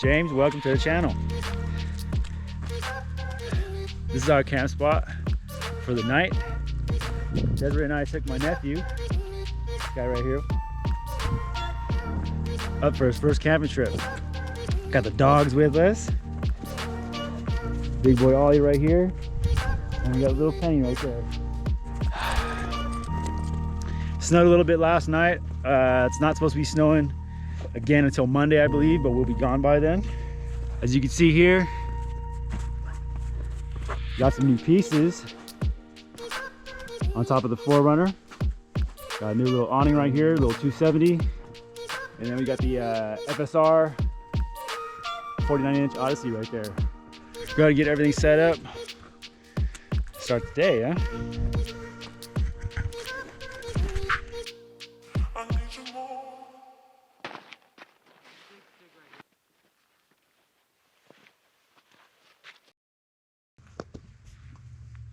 James, welcome to the channel. This is our camp spot for the night. Desiree and I took my nephew, this guy right here, up for his first camping trip. Got the dogs with us. Big boy Ollie right here. And we got little Penny right there. Snowed a little bit last night. It's not supposed to be snowing again until Monday, I believe, but we'll be gone by then. As you can see here, got some new pieces on top of the 4Runner. Got a new little awning right here, little 270. And then we got the FSR 49-inch Odyssey right there. Got to get everything set up. Start the day, huh?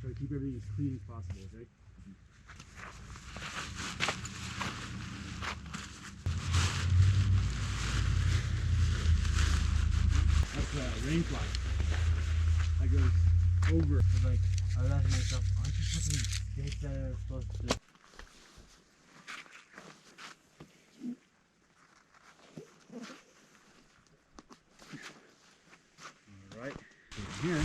Try to keep everything as clean as possible, okay? That's rain fly. That goes over. Like, I was asking myself, aren't you putting stakes that are supposed to... Alright, so here,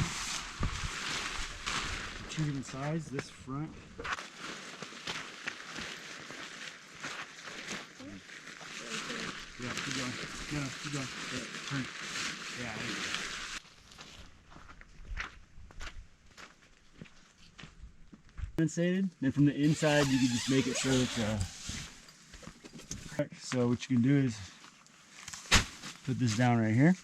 two different sides, this front. Yeah, keep going. No, keep going. Yeah, turn. Yeah, there you go. Compensated. Then from the inside, you can just make it so it's so what you can do is put this down right here.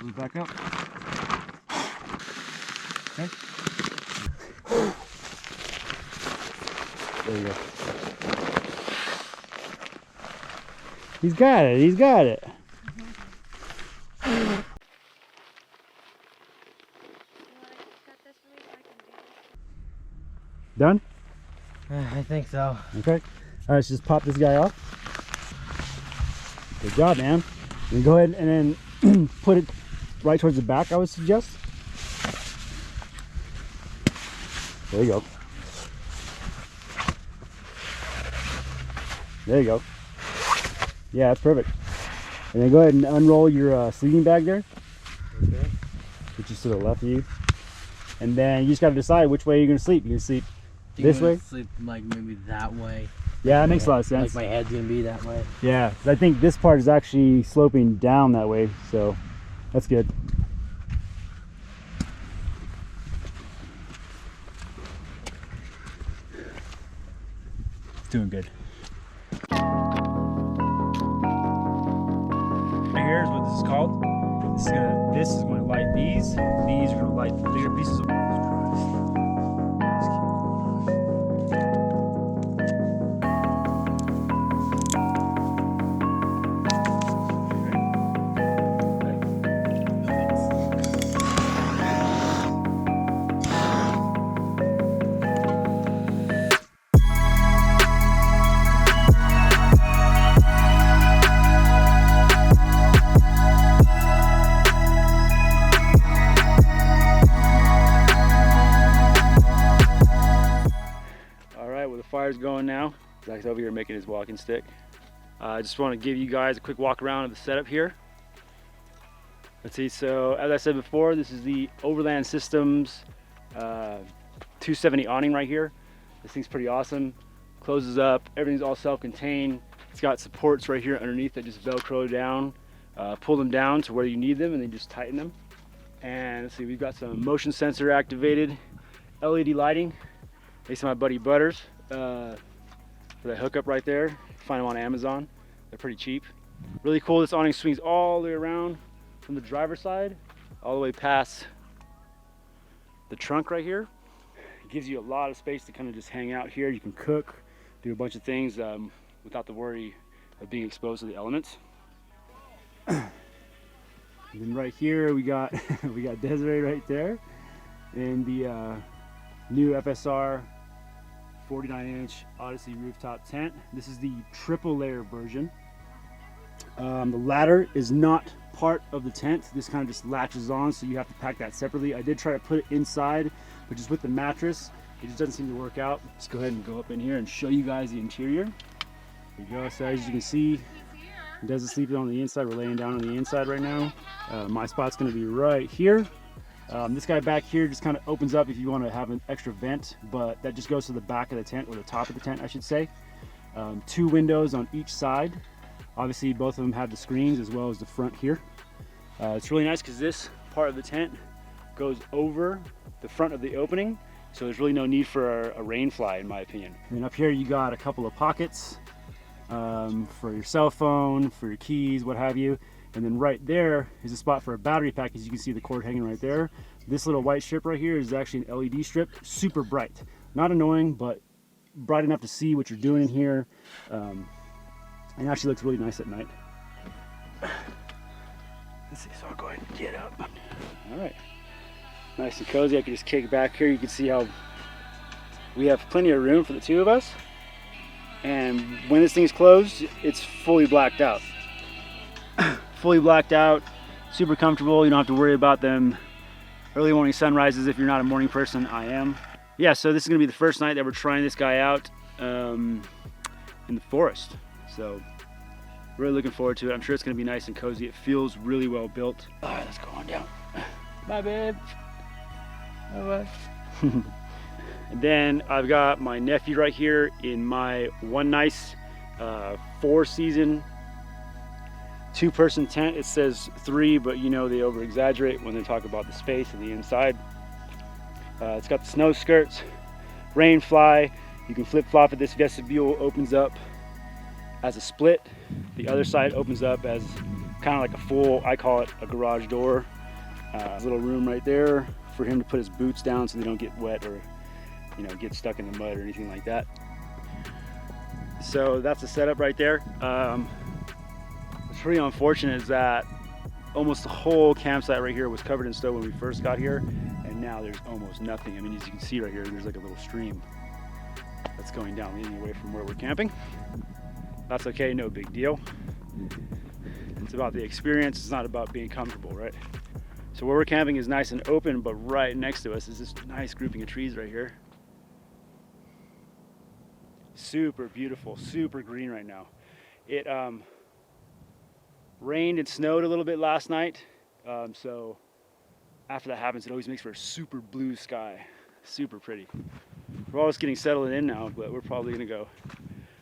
Move back up. Okay. There you go. He's got it. He's got it. Done? I think so. Okay. All right, let's just pop this guy off. Good job, man. And go ahead and then put it right towards the back, I would suggest. There you go. There you go. Yeah, that's perfect. And then go ahead and unroll your sleeping bag there. Okay. Which is to the left of you. And then you just got to decide which way you're going to sleep. You can sleep this way. Sleep like maybe that way. Yeah, that makes a lot of sense. Like my head's going to be that way. Yeah, I think this part is actually sloping down that way, so that's good. Doing good. Right here is what this is called. This is going to light these. These are going to light the bigger pieces of fire's going now. Zach's over here making his walking stick. I just want to give you guys a quick walk around of the setup here. Let's see, so as I said before, this is the Overland Systems 270 awning right here. This thing's pretty awesome. Closes up, everything's all self-contained. It's got supports right here underneath that just Velcro down, pull them down to where you need them and then just tighten them. And let's see, we've got some motion sensor activated LED lighting. Thanks to my buddy Butters. For that hookup right there. Find them on Amazon. They're pretty cheap. Really cool. This awning swings all the way around from the driver's side all the way past the trunk right here. It gives you a lot of space to kind of just hang out here. You can cook, do a bunch of things without the worry of being exposed to the elements. And then right here we got we got Desiree right there in the new FSR 49-inch Odyssey rooftop tent. This is the triple layer version. The ladder is not part of the tent. This kind of just latches on, so you have to pack that separately. I did try to put it inside, but just with the mattress, it just doesn't seem to work out. Let's go ahead and go up in here and show you guys the interior. There you go. So as you can see, it doesn't sleep on the inside. We're laying down on the inside right now. My spot's going to be right here. This guy back here just kind of opens up if you want to have an extra vent, but that just goes to the back of the tent, or the top of the tent I should say. 2 windows on each side. Obviously both of them have the screens as well as the front here. It's really nice because this part of the tent goes over the front of the opening, so there's really no need for a rain fly in my opinion. And then up here you got a couple of pockets for your cell phone, for your keys, what have you. And then right there is a spot for a battery pack. As you can see the cord hanging right there. This little white strip right here is actually an LED strip, super bright. Not annoying, but bright enough to see what you're doing in here. And actually looks really nice at night. Let's see, so I'll go ahead and get up. All right, nice and cozy. I can just kick back here. You can see how we have plenty of room for the 2 of us. And when this thing's closed, it's fully blacked out. Fully blacked out, super comfortable. You don't have to worry about them early morning sunrises if you're not a morning person. I am. Yeah, so this is gonna be the first night that we're trying this guy out in the forest. So really looking forward to it. I'm sure it's gonna be nice and cozy. It feels really well built. All right, let's go on down. Bye, babe. Bye-bye. And then I've got my nephew right here in my one nice 4-season 2-person tent. It says 3, but you know they over exaggerate when they talk about the space and the inside. It's got the snow skirts, rain fly. You can flip flop it. This vestibule opens up as a split. The other side opens up as kind of like a full, I call it a garage door. Little room right there for him to put his boots down so they don't get wet or get stuck in the mud or anything like that. So that's the setup right there. What's pretty unfortunate is that almost the whole campsite right here was covered in snow when we first got here, and now there's almost nothing. I mean, as you can see right here, there's like a little stream that's going down, leading away from where we're camping. That's okay, no big deal. It's about the experience, it's not about being comfortable, right? So where we're camping is nice and open, but right next to us is this nice grouping of trees right here. Super beautiful, super green right now. It rained and snowed a little bit last night, so after that happens, it always makes for a super blue sky. Super pretty. We're almost getting settled in now, but we're probably gonna go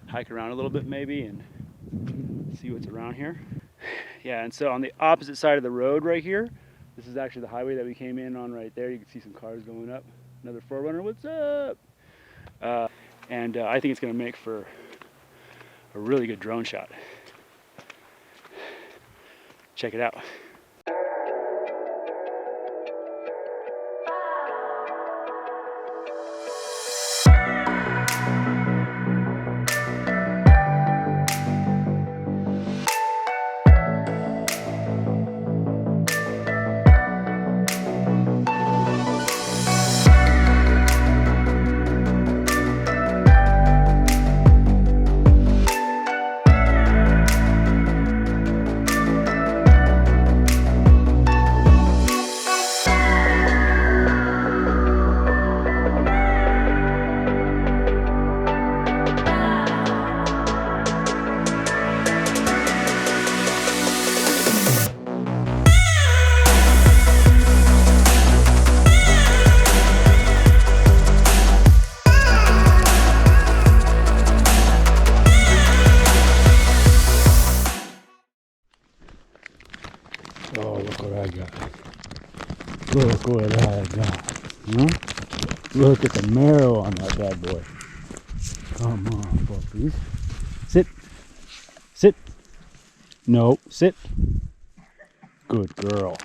hike around a little bit maybe and see what's around here. Yeah, and so on the opposite side of the road right here, this is actually the highway that we came in on right there. You can see some cars going up. Another 4Runner, what's up? And I think it's gonna make for a really good drone shot. Check it out. Oh, look what I got. Look what I got. Huh? Look at the marrow on that bad boy. Come on, puppies. Sit. Sit. No, sit. Good girl.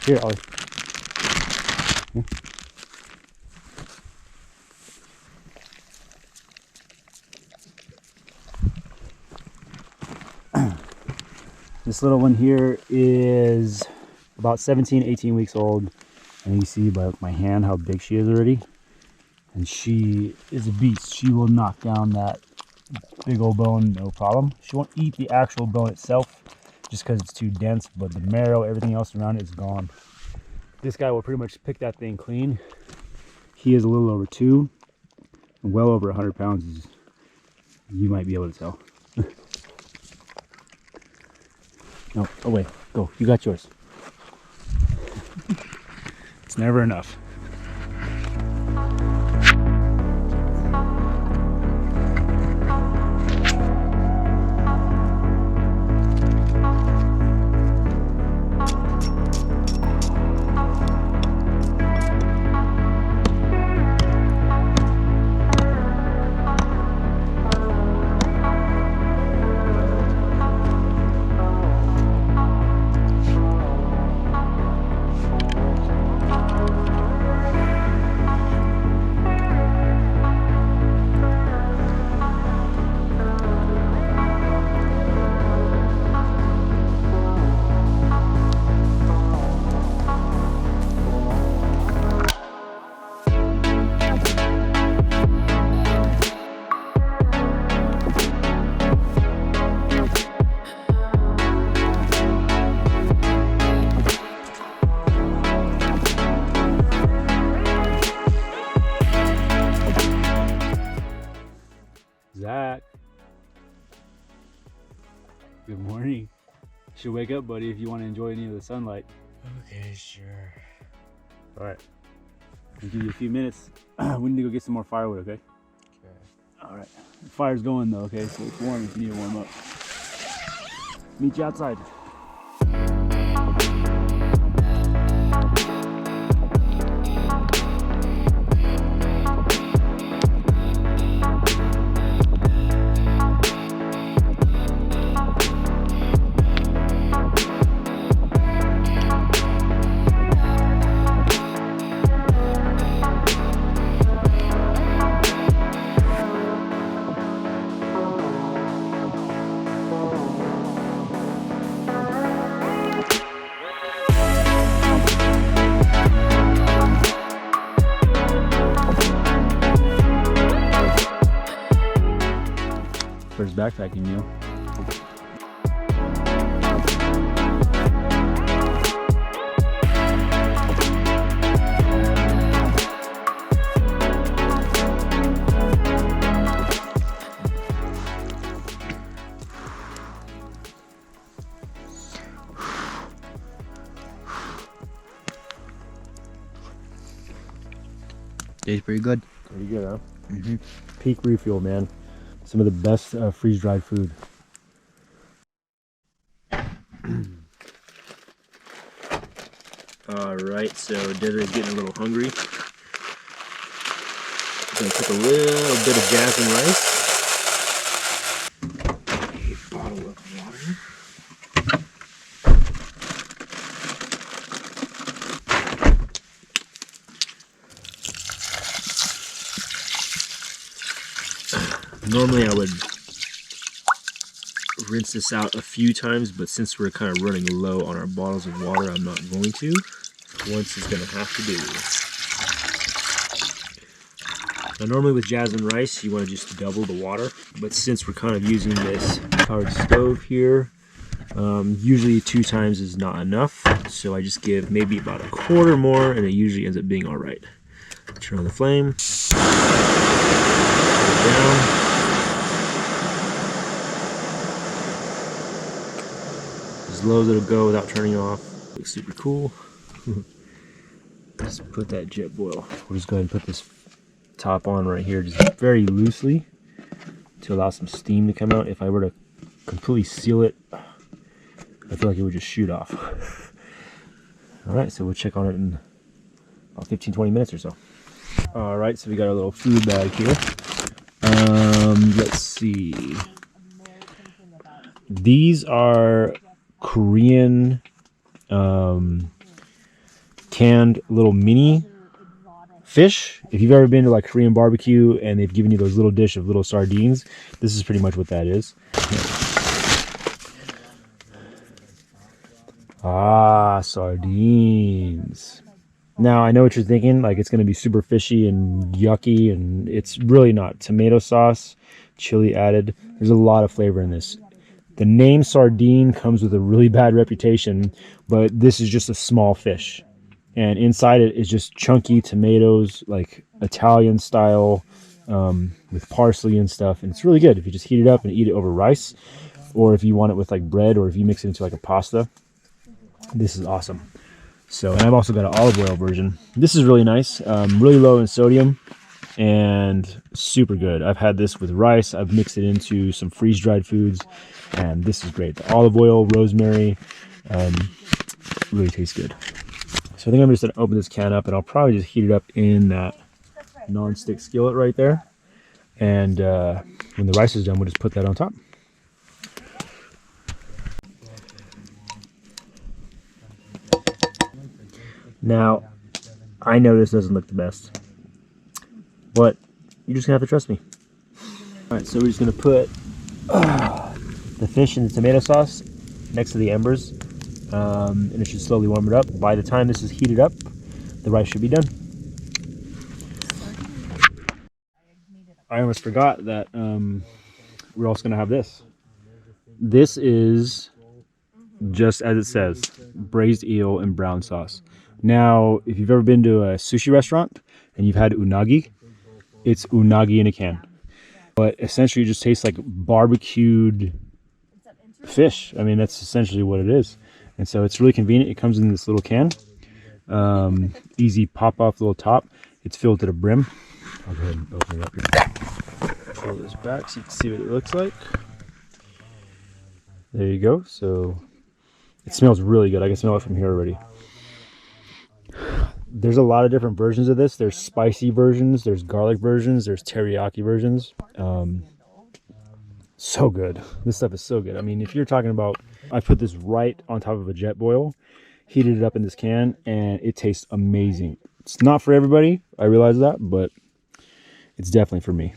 Here, Ollie. Here. This little one here is about 17, 18 weeks old. And you see by my hand how big she is already. And she is a beast. She will knock down that big old bone, no problem. She won't eat the actual bone itself just because it's too dense, but the marrow, everything else around it is gone. This guy will pretty much pick that thing clean. He is a little over 2, and well over 100 pounds, as you might be able to tell. No, away, go, you got yours. It's never enough. Zach. Good morning. Should wake up, buddy, if you want to enjoy any of the sunlight. Okay, sure. All right. I'll give you a few minutes. We need to go get some more firewood, okay? Okay. All right. The fire's going though, okay? So it's warm if you need to warm up. Meet you outside. First backpacking meal. Tastes pretty good. Pretty good, huh? Mm-hmm. Peak refuel, man. Some of the best freeze-dried food. Alright, so Deseret's getting a little hungry. Gonna cook a little bit of jasmine rice. A bottle of water. Normally I would rinse this out a few times, but since we're kind of running low on our bottles of water, I'm not going to. Once is going to have to do. Now normally with jasmine rice, you want to just double the water, but since we're kind of using this powered stove here, usually 2 times is not enough, so I just give maybe about a quarter more, and it usually ends up being all right. Turn on the flame, put it down. As low as it'll go without turning off. Looks super cool. Just put that jet boil. We'll just go ahead and put this top on right here, just very loosely, to allow some steam to come out. If I were to completely seal it, I feel like it would just shoot off. Alright, so we'll check on it in about 15-20 minutes or so. Alright, so we got our little food bag here. Let's see. These are Korean canned little mini fish. If you've ever been to like Korean barbecue and they've given you those little dish of little sardines, this is pretty much what that is. Ah, sardines. Now, I know what you're thinking, like it's going to be super fishy and yucky, and it's really not. Tomato sauce, chili added. There's a lot of flavor in this. The name sardine comes with a really bad reputation, but this is just a small fish. And inside it is just chunky tomatoes, like Italian style, with parsley and stuff. And it's really good if you just heat it up and eat it over rice, or if you want it with like bread, or if you mix it into like a pasta. This is awesome. So, and I've also got an olive oil version. This is really nice, really low in sodium and super good. I've had this with rice. I've mixed it into some freeze-dried foods, and this is great. The olive oil, rosemary, really tastes good. So I think I'm just gonna open this can up, and I'll probably just heat it up in that non-stick skillet right there. And when the rice is done, we'll just put that on top. Now, I know this doesn't look the best, but you're just gonna have to trust me. All right, so we're just gonna put the fish in the tomato sauce next to the embers, and it should slowly warm it up. By the time this is heated up, the rice should be done. I almost forgot that we're also gonna have this. This is just as it says, braised eel and brown sauce. Now, if you've ever been to a sushi restaurant and you've had unagi, it's unagi in a can. But essentially it just tastes like barbecued fish. I mean, that's essentially what it is. And so it's really convenient. It comes in this little can. Easy pop off the little top. It's filled to the brim. I'll go ahead and open it up here. Pull this back so you can see what it looks like. There you go. So it smells really good. I can smell it from here already. There's a lot of different versions of this. There's spicy versions, there's garlic versions, there's teriyaki versions. So good. This stuff is so good. I mean, if you're talking about, I put this right on top of a jet boil, heated it up in this can, and it tastes amazing. It's not for everybody, I realize that, but it's definitely for me.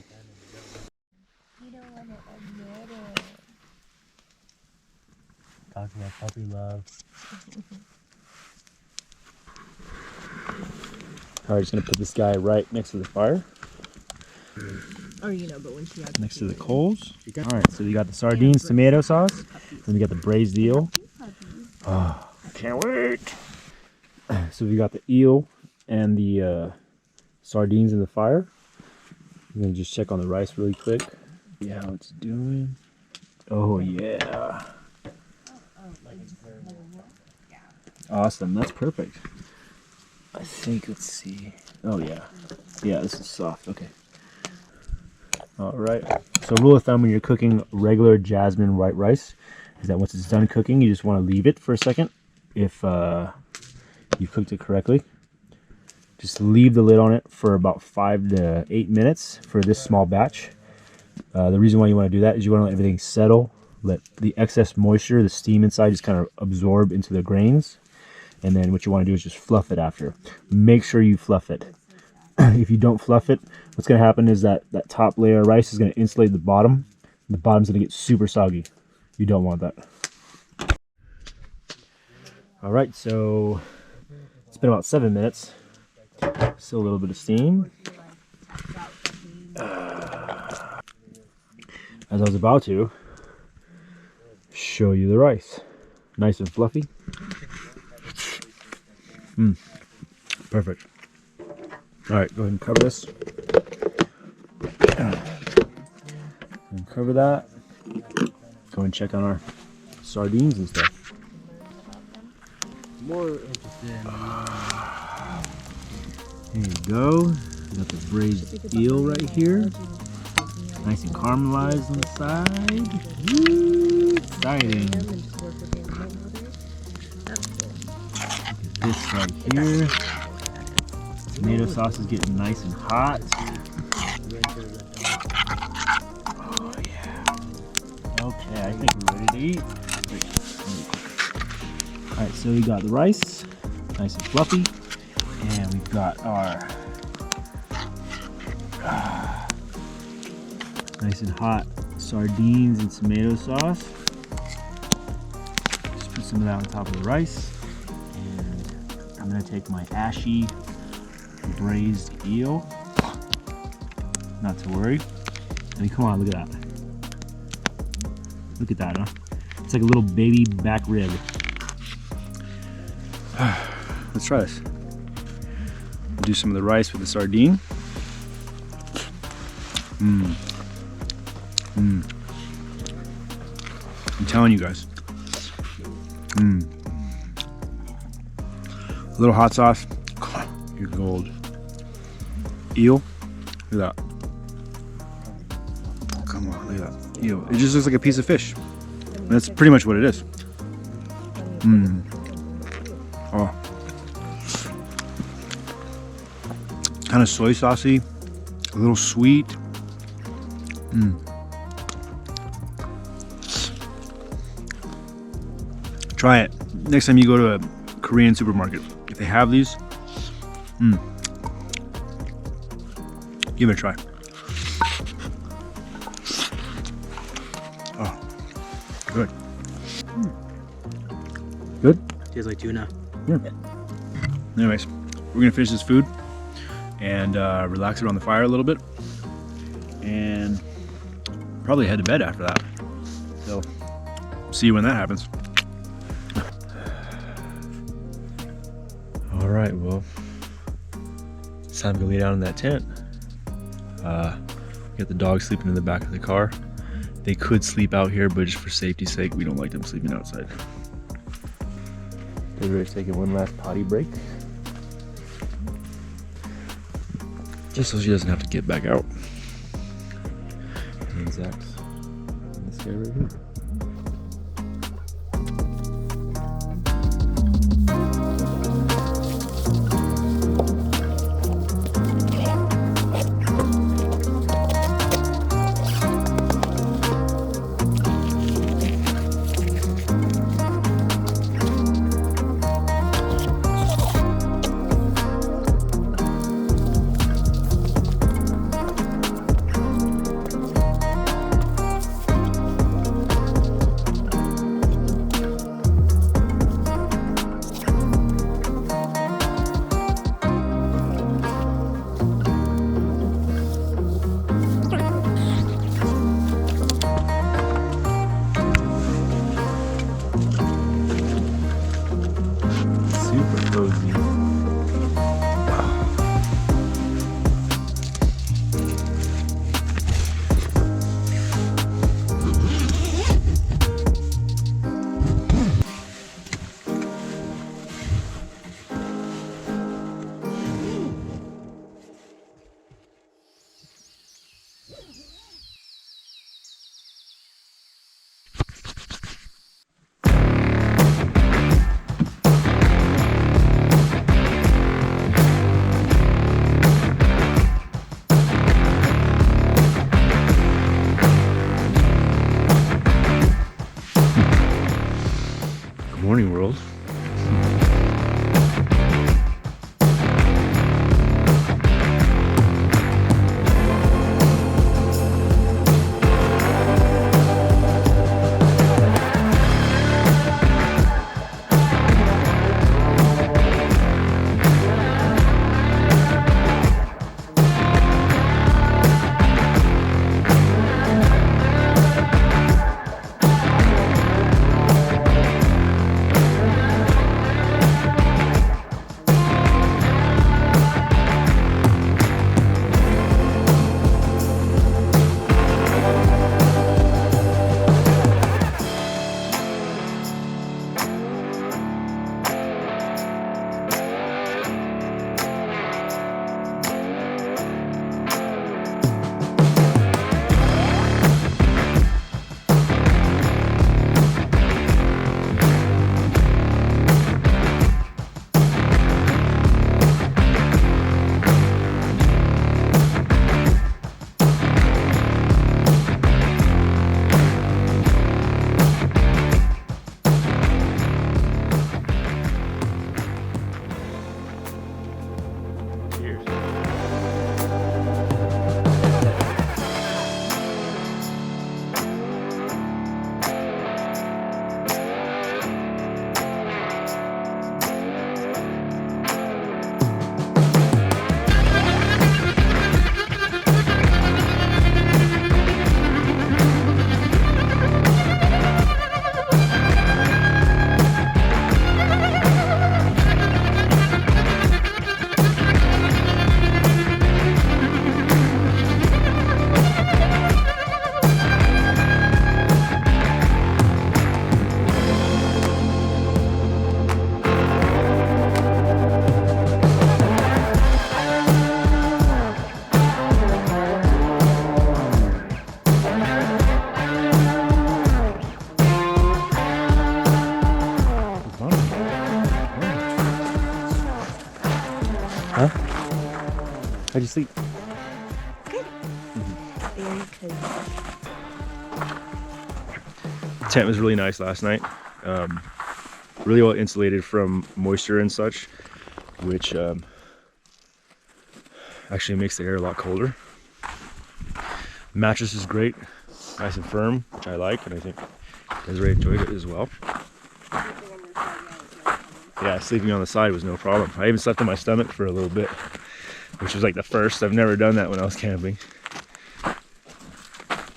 You don't want to admit it. Talking about puppy love. Alright, just gonna put this guy right next to the fire. Or, you know, but when she had Next to the coals. Alright, so we got the sardines, tomato sauce, then we got the braised eel. Oh, can't wait! So we got the eel and the sardines in the fire. I'm gonna just check on the rice really quick. See how it's doing. Oh yeah. Awesome, that's perfect. I think, let's see. Oh yeah. Yeah, this is soft, okay. Alright, so rule of thumb when you're cooking regular jasmine white rice is that once it's done cooking, you just want to leave it for a second if you've cooked it correctly. Just leave the lid on it for about 5 to 8 minutes for this small batch. The reason why you want to do that is you want to let everything settle, let the excess moisture, the steam inside just kind of absorb into the grains. And then what you want to do is just fluff it after. Make sure you fluff it. If you don't fluff it, what's going to happen is that top layer of rice is going to insulate the bottom. The bottom's going to get super soggy. You don't want that. All right, so it's been about 7 minutes. Still a little bit of steam. As I was about to show you the rice. Nice and fluffy. Perfect. All right, go ahead and cover this. And cover that. Go and check on our sardines and stuff. More interested in There you go. We got the braised eel right here. Nice and caramelized on the side. Woo, exciting. This right here. Tomato sauce is getting nice and hot. Oh yeah. Okay, I think we're ready to eat. Alright, so we got the rice, nice and fluffy, and we've got our nice and hot sardines and tomato sauce. Just put some of that on top of the rice. And gonna take my ashy braised eel. Not to worry. I mean, come on, look at that. Look at that, huh? It's like a little baby back rib. Let's try this. Do some of the rice with the sardine. I'm telling you guys. A little hot sauce. You're gold. Eel. Look at that. Come on, look at that. Eel. It just looks like a piece of fish. That's pretty much what it is. Oh. Kind of soy saucy. A little sweet. Try it next time you go to a Korean supermarket. If they have these, give it a try. Oh, good. Good? Tastes like tuna. Yeah. Anyways, we're gonna finish this food and relax it on the fire a little bit, and probably head to bed after that. So, see you when that happens. All right, well, it's time to go lay down in that tent. Get the dogs sleeping in the back of the car. They could sleep out here, but just for safety's sake, we don't like them sleeping outside. Everybody's taking one last potty break, just so she doesn't have to get back out. And then Zach's in this guy right here. Morning world. How'd you sleep? Good. Very good. The tent was really nice last night. Really well insulated from moisture and such, which actually makes the air a lot colder. Mattress is great, nice and firm, which I like, and I think Desiree enjoyed it as well. Yeah, sleeping on the side was no problem. I even slept on my stomach for a little bit, which was like the first. I've never done that when I was camping.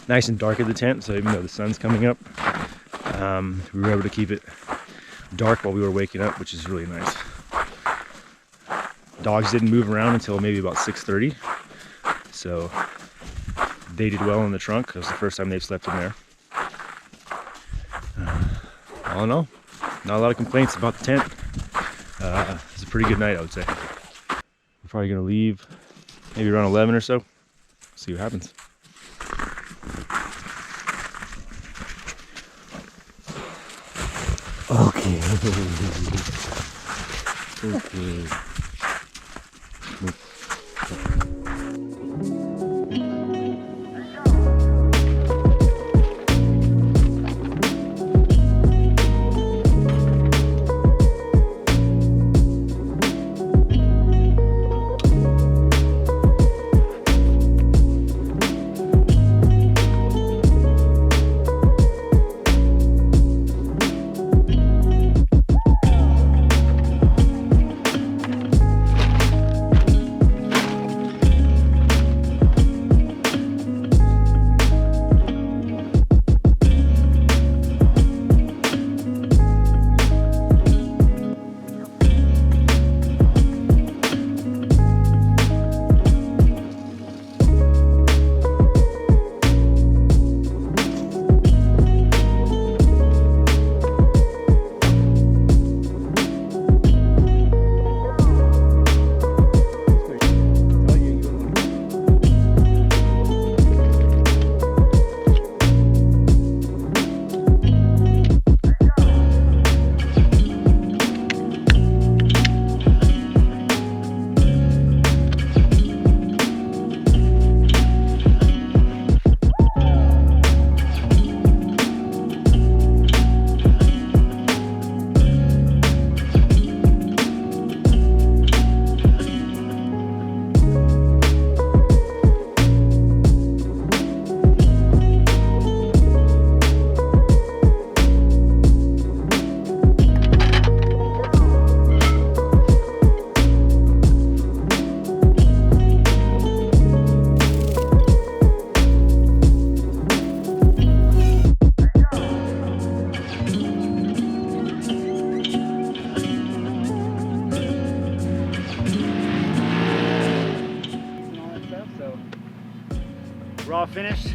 Nice and dark at the tent, so even though the sun's coming up, we were able to keep it dark while we were waking up, which is really nice. Dogs didn't move around until maybe about 6:30, so they did well in the trunk. It was the first time they've slept in there. All in all, not a lot of complaints about the tent. It's a pretty good night, I would say. We're probably gonna leave maybe around 11 or so. See what happens. Okay. Okay. We're all finished.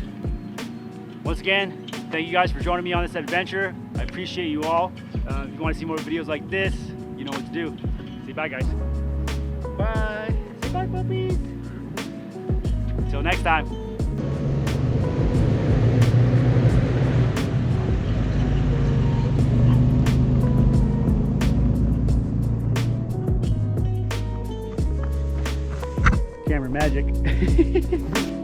Once again, thank you guys for joining me on this adventure. I appreciate you all. If you want to see more videos like this, you know what to do. Say bye, guys. Bye. Say bye, puppies. Until next time. Camera magic.